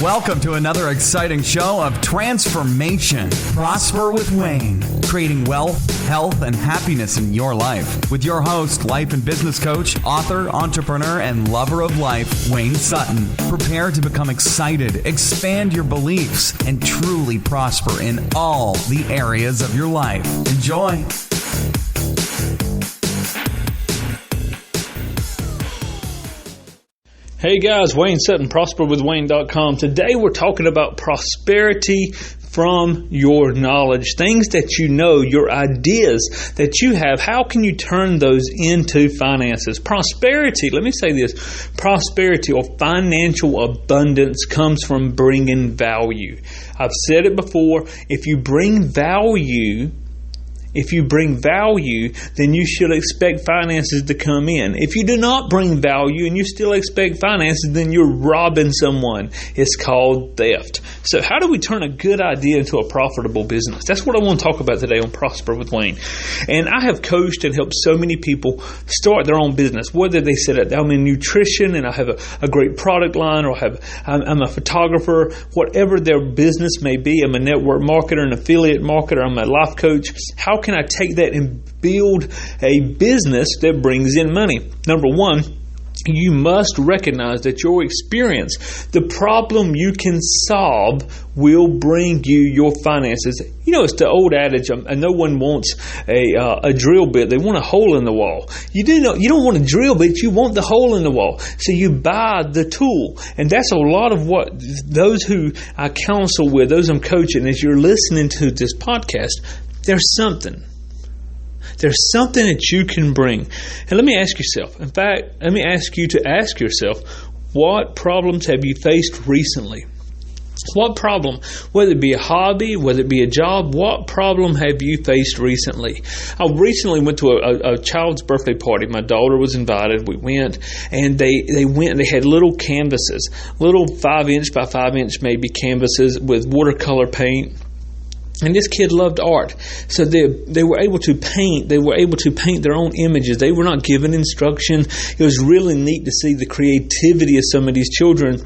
Welcome to another exciting show of transformation. Prosper with Wayne, creating wealth, health, and happiness in your life. With your host, life and business coach, author, entrepreneur, and lover of life, Wayne Sutton. Prepare to become excited, expand your beliefs, and truly prosper in all the areas of your life. Enjoy. Hey guys, Wayne Sutton, prosperwithwayne.com. Today we're talking about prosperity from your knowledge. Things that you know, your ideas that you have, how can you turn those into finances? Prosperity, let me say this, prosperity or financial abundance comes from bringing value. I've said it before, if you bring value, then you should expect finances to come in. If you do not bring value and you still expect finances, then you're robbing someone. It's called theft. So how do we turn a good idea into a profitable business? That's what I want to talk about today on Prosper with Wayne. And I have coached and helped so many people start their own business, whether they said I'm in nutrition and I have a great product line, or I'm a photographer, whatever their business may be. I'm a network marketer, an affiliate marketer, I'm a life coach. How can I take that and build a business that brings in money? Number one, you must recognize that your experience, the problem you can solve, will bring you your finances. You know, it's the old adage, no one wants a drill bit. They want a hole in the wall. You don't want a drill bit, you want the hole in the wall. So you buy the tool. And that's a lot of what those who I counsel with, those I'm coaching, as you're listening to this podcast, there's something that you can bring. And let me ask yourself, in fact, let me ask you to ask yourself, what problems have you faced recently? What problem, whether it be a hobby, whether it be a job, what problem have you faced recently? I recently went to a child's birthday party. My daughter was invited. We went, and they went and they had little canvases, little 5-inch by 5-inch maybe canvases with watercolor paint. And this kid loved art, so they were able to paint. They were able to paint their own images. They were not given instruction. It was really neat to see the creativity of some of these children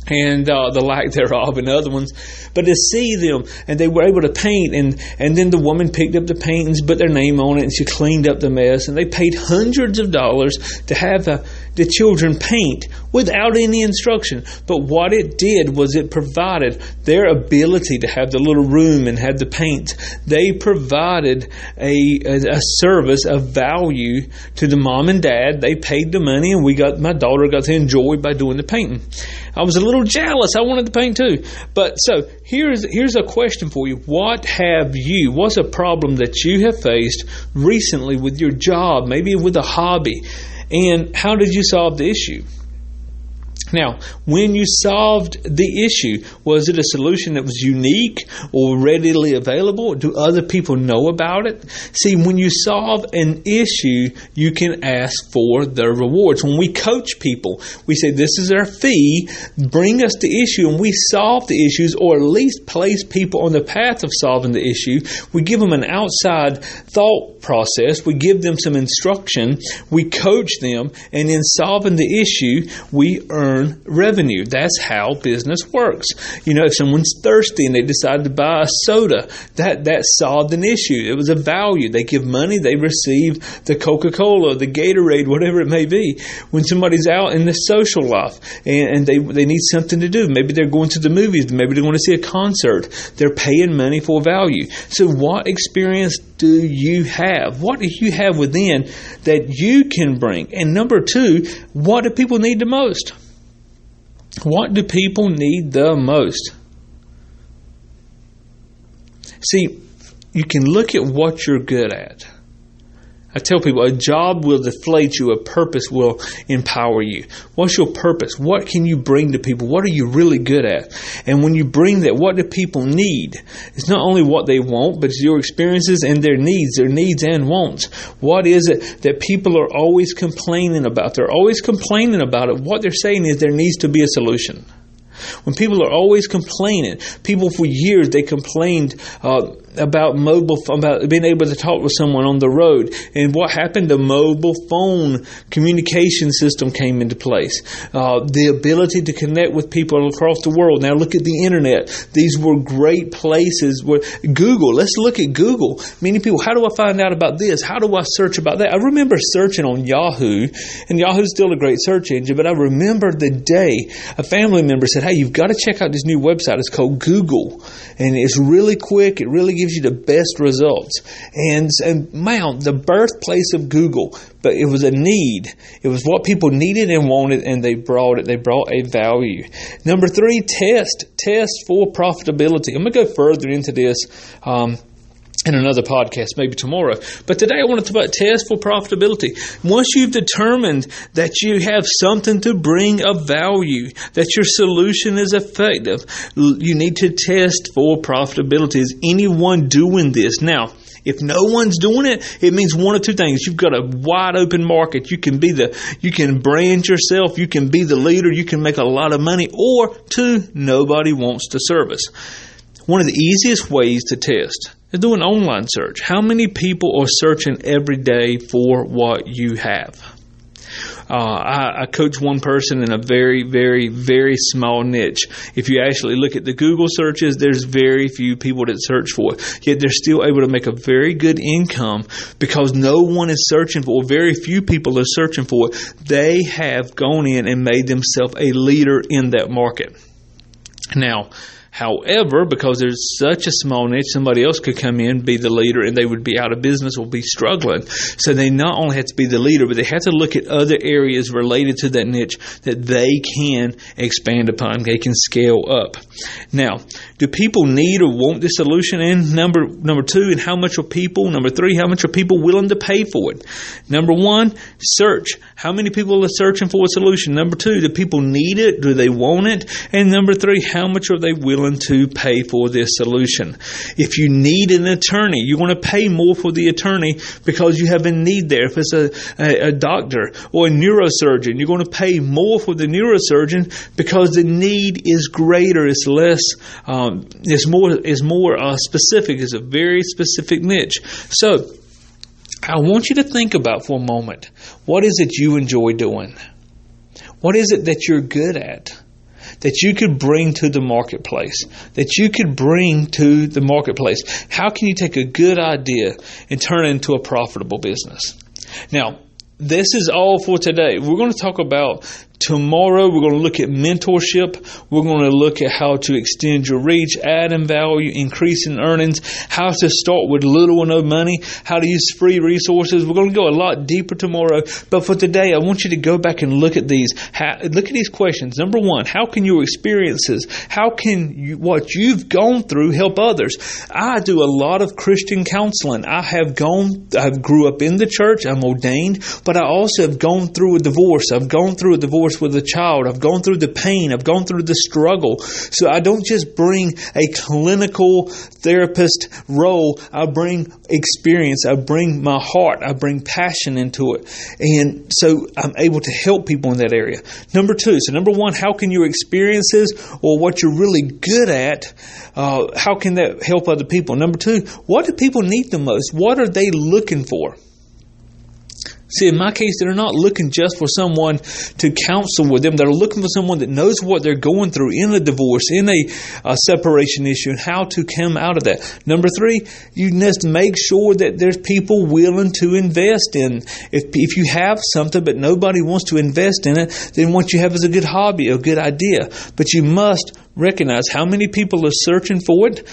and the lack thereof in other ones. But to see them, and they were able to paint, and then the woman picked up the paintings, put their name on it, and she cleaned up the mess. And they paid hundreds of dollars to have the children paint without any instruction. But what it did was it provided their ability to have the little room and have the paint. They provided a service of value to the mom and dad. They paid the money, and my daughter got to enjoy by doing the painting. I was a little jealous. I wanted to paint too. But so here's a question for you. What's a problem that you have faced recently with your job, maybe with a hobby? And how did you solve the issue? Now, when you solved the issue, was it a solution that was unique or readily available? Do other people know about it? See, when you solve an issue, you can ask for the rewards. When we coach people, we say, this is our fee, bring us the issue, and we solve the issues, or at least place people on the path of solving the issue. We give them an outside thought process. We give them some instruction. We coach them, and in solving the issue, we earn revenue. That's how business works. You know, if someone's thirsty and they decide to buy a soda, that solved an issue. It was a value. They give money, they receive the Coca-Cola, the Gatorade, whatever it may be. When somebody's out in the social life and they need something to do, maybe they're going to the movies, maybe they want to see a concert, they're paying money for value. So what experience do you have? What do you have within that you can bring? And number two, what do people need the most? What do people need the most? See, you can look at what you're good at. I tell people a job will deflate you, a purpose will empower you. What's your purpose? What can you bring to people? What are you really good at? And when you bring that, what do people need? It's not only what they want, but it's your experiences and their needs and wants. What is it that people are always complaining about? They're always complaining about it. What they're saying is there needs to be a solution. When people are always complaining, people for years, they complained about being able to talk with someone on the road. And what happened? The mobile phone communication system came into place. The ability to connect with people across the world. Now look at the internet. These were great places where Google, let's look at Google. Many people, how do I find out about this? How do I search about that? I remember searching on Yahoo, and Yahoo's still a great search engine, but I remember the day a family member said, hey, you've got to check out this new website. It's called Google. And it's really quick. It really gives you the best results. And man, the birthplace of Google, but it was a need. It was what people needed and wanted, and they brought it. They brought a value. Number 3, test for profitability. I'm going to go further into this in another podcast, maybe tomorrow. But today I want to talk about test for profitability. Once you've determined that you have something to bring of value, that your solution is effective, you need to test for profitability. Is anyone doing this? Now, if no one's doing it, it means one of two things. You've got a wide open market. You can brand yourself. You can be the leader. You can make a lot of money. Or 2, nobody wants to service. One of the easiest ways to test is do an online search. How many people are searching every day for what you have? I coach one person in a very, very, very small niche. If you actually look at the Google searches, there's very few people that search for it. Yet they're still able to make a very good income because no one is searching for it. Very few people are searching for it. They have gone in and made themselves a leader in that market. Now, however, because there's such a small niche, somebody else could come in, be the leader, and they would be out of business or be struggling. So they not only have to be the leader, but they have to look at other areas related to that niche that they can expand upon. They can scale up. Now, do people need or want this solution? And number 2, and how much are people? Number 3, how much are people willing to pay for it? Number 1, search. How many people are searching for a solution? Number 2, do people need it? Do they want it? And number 3, how much are they willing to pay for this solution? If you need an attorney, you want to pay more for the attorney because you have a need there. If it's a doctor or a neurosurgeon, you're going to pay more for the neurosurgeon because the need is greater. It's less. It's more specific. It's a very specific niche. So I want you to think about for a moment, what is it you enjoy doing? What is it that you're good at that you could bring to the marketplace? How can you take a good idea and turn it into a profitable business? Now, this is all for today. We're going to talk about tomorrow. We're going to look at mentorship. We're going to look at how to extend your reach, add in value, increase in earnings, how to start with little or no money, how to use free resources. We're going to go a lot deeper tomorrow. But for today, I want you to go back and look at these. Look at these questions. Number 1, how can your experiences, what you've gone through help others? I do a lot of Christian counseling. I grew up in the church. I'm ordained, but I also have gone through a divorce. I've gone through a divorce with a child. I've gone through the pain. I've gone through the struggle. So I don't just bring a clinical therapist role. I bring experience. I bring my heart. I bring passion into it. And so I'm able to help people in that area. Number 2. So number 1, how can your experiences or what you're really good at, how can that help other people? Number 2, what do people need the most? What are they looking for? See, in my case, they're not looking just for someone to counsel with them. They're looking for someone that knows what they're going through in a divorce, in a separation issue, and how to come out of that. Number 3, you must make sure that there's people willing to invest in. If you have something but nobody wants to invest in it, then what you have is a good hobby, a good idea. But you must recognize how many people are searching for it.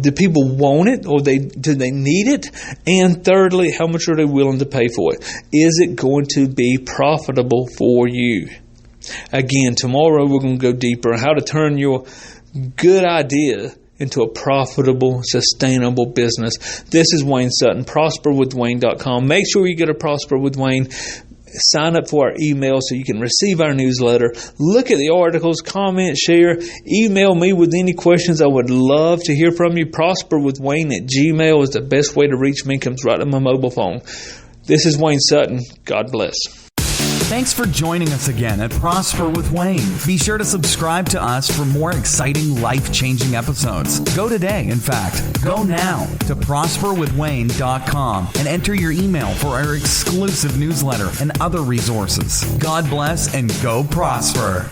Do people want it, or do they need it? And thirdly, how much are they willing to pay for it? Is it going to be profitable for you? Again, tomorrow we're going to go deeper on how to turn your good idea into a profitable, sustainable business. This is Wayne Sutton, prosperwithwayne.com. Make sure you get a Prosper with Wayne. Sign up for our email so you can receive our newsletter. Look at the articles, comment, share, email me with any questions. I would love to hear from you. prosperwithwayne@gmail.com is the best way to reach me. Comes right on my mobile phone. This is Wayne Sutton. God bless. Thanks for joining us again at Prosper with Wayne. Be sure to subscribe to us for more exciting, life-changing episodes. Go today, in fact. Go now to prosperwithwayne.com and enter your email for our exclusive newsletter and other resources. God bless and go prosper.